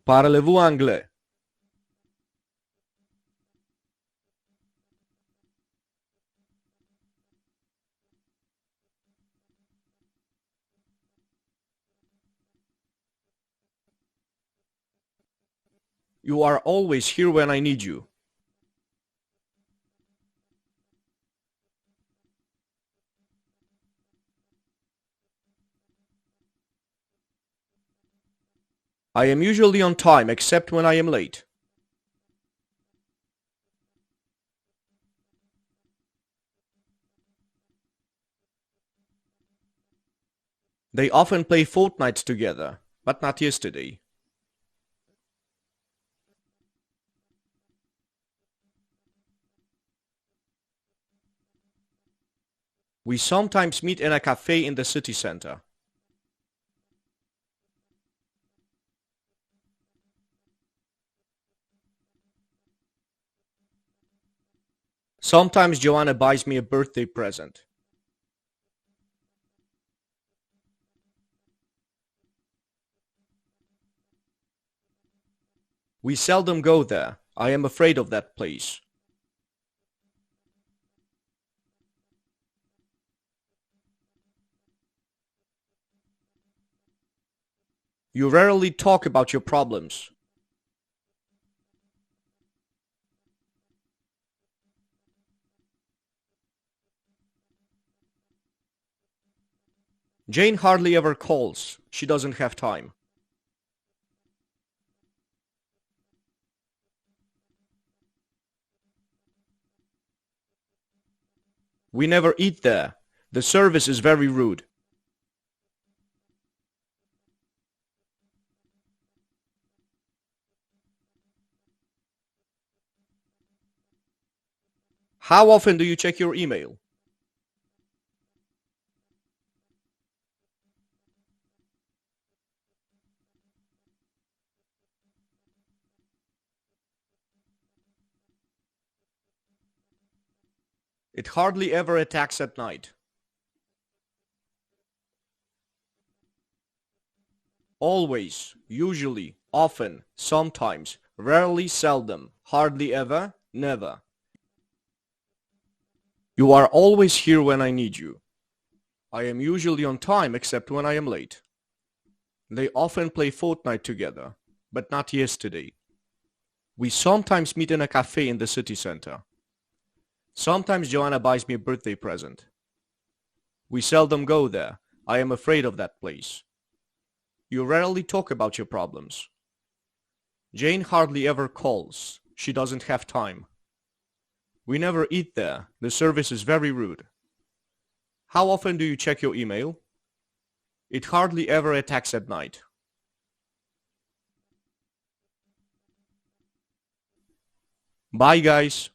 Parlez-vous anglais? You are always here when I need you. I am usually on time except when I am late. They often play fortnights together, but not yesterday. We sometimes meet in a cafe in the city center. Sometimes Joanna buys me a birthday present. We seldom go there. I am afraid of that place. You rarely talk about your problems. Jane hardly ever calls. She doesn't have time. We never eat there. The service is very rude. How often do you check your email? It hardly ever attacks at night. Always, usually, often, sometimes, rarely, seldom, hardly ever, never. You are always here when I need you. I am usually on time except when I am late. They often play fortnight together, but not yesterday. We sometimes meet in a cafe in the city center. Sometimes Joanna buys me a birthday present. We seldom go there. I am afraid of that place. You rarely talk about your problems. Jane hardly ever calls. She doesn't have time. We never eat there. The service is very rude. How often do you check your email? It hardly ever attacks at night. Bye, guys.